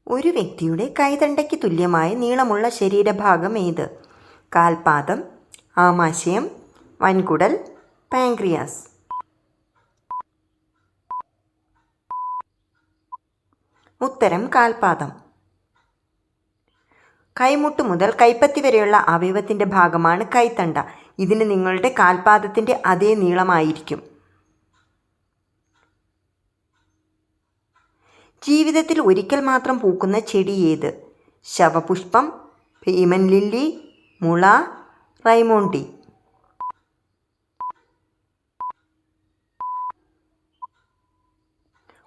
ഒരു വ്യക്തിയുടെ കൈതണ്ടയ്ക്ക് തുല്യമായ നീളമുള്ള ശരീരഭാഗം ഏത്? കാൽപാദം, ആമാശയം, വൻകുടൽ, പാൻക്രിയാസ്. ഉത്തരം കാൽപാദം. കൈമുട്ട് മുതൽ കൈപ്പത്തി വരെയുള്ള അവയവത്തിൻ്റെ ഭാഗമാണ് കൈത്തണ്ട. ഇതിന് നിങ്ങളുടെ കാൽപാദത്തിൻ്റെ അതേ നീളമായിരിക്കും. ജീവിതത്തിൽ ഒരിക്കൽ മാത്രം പൂക്കുന്ന ചെടി ഏത്? ശവപുഷ്പം, ഭീമൻ ലില്ലി, മുള, റൈമോണ്ടി.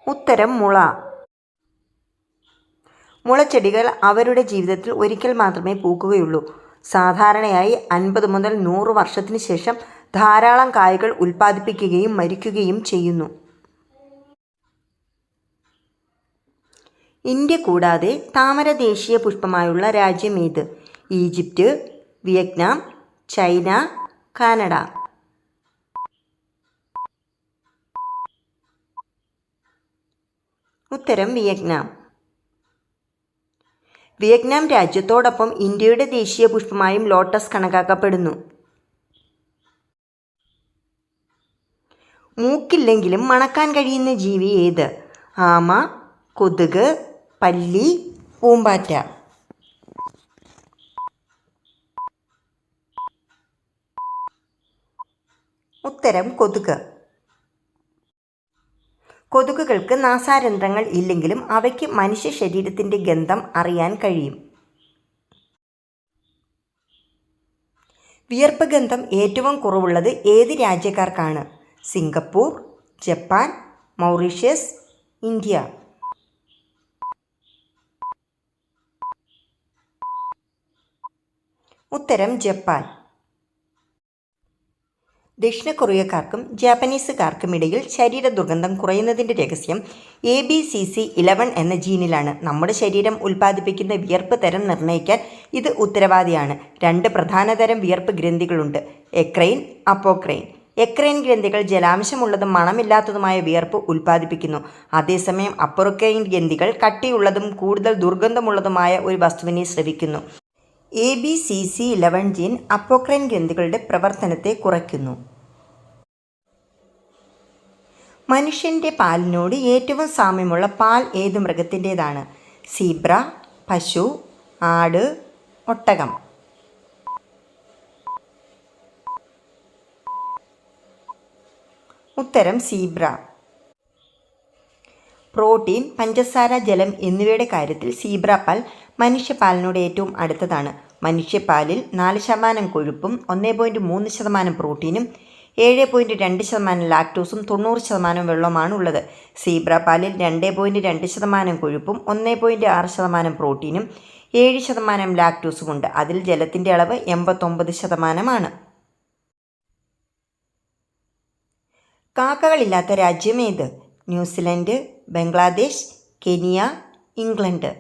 ഉത്തരം മുള. മുളച്ചെടികൾ അവരുടെ ജീവിതത്തിൽ ഒരിക്കൽ മാത്രമേ പൂക്കുകയുള്ളൂ. സാധാരണയായി 50 മുതൽ 100 വർഷത്തിന് ശേഷം ധാരാളം കായകൾ ഉൽപ്പാദിപ്പിക്കുകയും മരിക്കുകയും ചെയ്യുന്നു. ഇന്ത്യ കൂടാതെ താമര ദേശീയ പുഷ്പമായുള്ള രാജ്യം ഏത്? Egypt, Vietnam, China, Canada. ഉത്തരം വിയറ്റ്നാം. വിയറ്റ്നാം രാജ്യത്തോടൊപ്പം ഇന്ത്യയുടെ ദേശീയ പുഷ്പമായും ലോട്ടസ് കണക്കാക്കപ്പെടുന്നു. മൂക്കില്ലെങ്കിലും മണക്കാൻ കഴിയുന്ന ജീവി ഏത്? ആമ, കൊതുക്, പല്ലി, പൂമ്പാറ്റ. ഉത്തരം കൊതുക്. കൊതുകുകൾക്ക് നാസാരന്ധ്രങ്ങൾ ഇല്ലെങ്കിലും അവയ്ക്ക് മനുഷ്യ ശരീരത്തിൻ്റെ ഗന്ധം അറിയാൻ കഴിയും. വിയർപ്പ് ഗന്ധം ഏറ്റവും കുറവുള്ളത് ഏത് രാജ്യക്കാർക്കാണ്? Singapore, Japan, Mauritius, India. ഉത്തരം ജപ്പാൻ. ദക്ഷിണ കൊറിയക്കാർക്കും ജാപ്പനീസുകാർക്കും ഇടയിൽ ശരീര ദുർഗന്ധം കുറയുന്നതിൻ്റെ രഹസ്യം ABCC11 എന്ന ജീനിലാണ്. നമ്മുടെ ശരീരം ഉൽപ്പാദിപ്പിക്കുന്ന വിയർപ്പ് തരം നിർണ്ണയിക്കാൻ ഇത് ഉത്തരവാദിയാണ്. 2 പ്രധാന തരം വിയർപ്പ് ഗ്രന്ഥികളുണ്ട്: എക്രൈൻ, അപ്പോക്രൈൻ. എക്രൈൻ ഗ്രന്ഥികൾ ജലാംശമുള്ളതും മണമില്ലാത്തതുമായ വിയർപ്പ് ഉൽപ്പാദിപ്പിക്കുന്നു. അതേസമയം അപ്പോക്രൈൻ ഗ്രന്ഥികൾ കട്ടിയുള്ളതും കൂടുതൽ ദുർഗന്ധമുള്ളതുമായ ഒരു വസ്തുവിനെ സ്രവിക്കുന്നു. ABCC11 ജീൻ അപ്പോക്രൈൻ ഗ്രന്ഥികളുടെ പ്രവർത്തനത്തെ കുറയ്ക്കുന്നു. മനുഷ്യൻ്റെ പാലിനോട് ഏറ്റവും സാമ്യമുള്ള പാൽ ഏതു മൃഗത്തിൻ്റേതാണ്? സീബ്ര, പശു, ആട്, ഒട്ടകം. ഉത്തരം സീബ്ര. പ്രോട്ടീൻ, പഞ്ചസാര, ജലം എന്നിവയുടെ കാര്യത്തിൽ സീബ്ര പാൽ മനുഷ്യപ്പാലിനോട് ഏറ്റവും അടുത്തതാണ്. മനുഷ്യപ്പാലിൽ 4% കൊഴുപ്പും 1.3% പ്രോട്ടീനും 7.2% ലാക്ടോസും 90% വെള്ളവുമാണ് ഉള്ളത്. സീബ്ര പാലിൽ 2.2% കൊഴുപ്പും 1.6% പ്രോട്ടീനും 7% ലാക്ടോസുമുണ്ട്. അതിൽ ജലത്തിൻ്റെ അളവ് 89%. കാക്കകളില്ലാത്ത രാജ്യം ഏത്? New Zealand, Bangladesh, Kenya, England.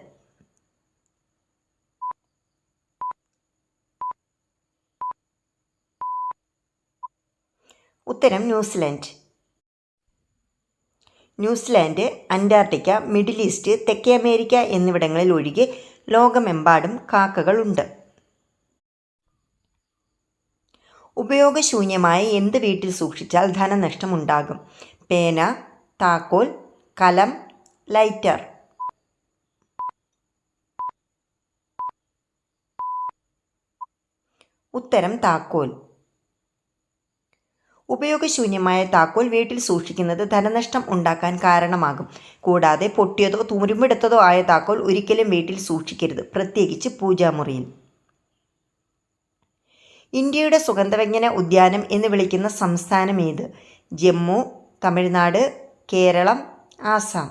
ഉത്തരം New Zealand. New Zealand, Antarctica, Middle East, തെക്കേ അമേരിക്ക എന്നിവിടങ്ങളിൽ ഒഴികെ ലോകമെമ്പാടും കാക്കകളുണ്ട്. ഉപയോഗശൂന്യമായ എന്ത് വീട്ടിൽ സൂക്ഷിച്ചാൽ ധനനഷ്ടമുണ്ടാകും? പേന, താക്കോൽ, കലം, ലൈറ്റർ. ഉത്തരം താക്കോൽ. ഉപയോഗശൂന്യമായ താക്കോൽ വീട്ടിൽ സൂക്ഷിക്കുന്നത് ധനനഷ്ടം ഉണ്ടാക്കാൻ കാരണമാകും. കൂടാതെ പൊട്ടിയതോ തുരുമ്പെടുത്തതോ ആയ താക്കോൽ ഒരിക്കലും വീട്ടിൽ സൂക്ഷിക്കരുത്, പ്രത്യേകിച്ച് പൂജാമുറിയിൽ. ഇന്ത്യയുടെ സുഗന്ധവ്യഞ്ജന ഉദ്യാനം എന്ന് വിളിക്കുന്ന സംസ്ഥാനം ഏത്? ജമ്മു, തമിഴ്നാട്, കേരളം, ആസാം.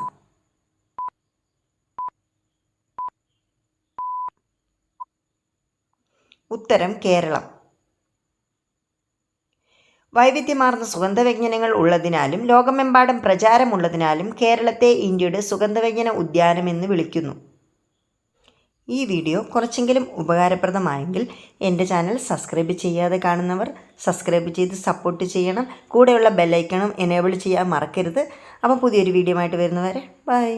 ഉത്തരം കേരളം. വൈവിധ്യമാർന്ന സുഗന്ധവ്യഞ്ജനങ്ങൾ ഉള്ളതിനാലും ലോകമെമ്പാടും പ്രചാരമുള്ളതിനാലും കേരളത്തെ ഇന്ത്യയുടെ സുഗന്ധവ്യഞ്ജന ഉദ്യാനം എന്ന് വിളിക്കുന്നു. ഈ വീഡിയോ കുറച്ചെങ്കിലും ഉപകാരപ്രദമായെങ്കിൽ എൻ്റെ ചാനൽ സബ്സ്ക്രൈബ് ചെയ്യാതെ കാണുന്നവർ സബ്സ്ക്രൈബ് ചെയ്ത് സപ്പോർട്ട് ചെയ്യണം. കൂടെയുള്ള ബെല്ലൈക്കണും എനേബിൾ ചെയ്യാൻ മറക്കരുത്. അപ്പോൾ പുതിയൊരു വീഡിയോ ആയിട്ട് വരുന്നവരെ ബൈ.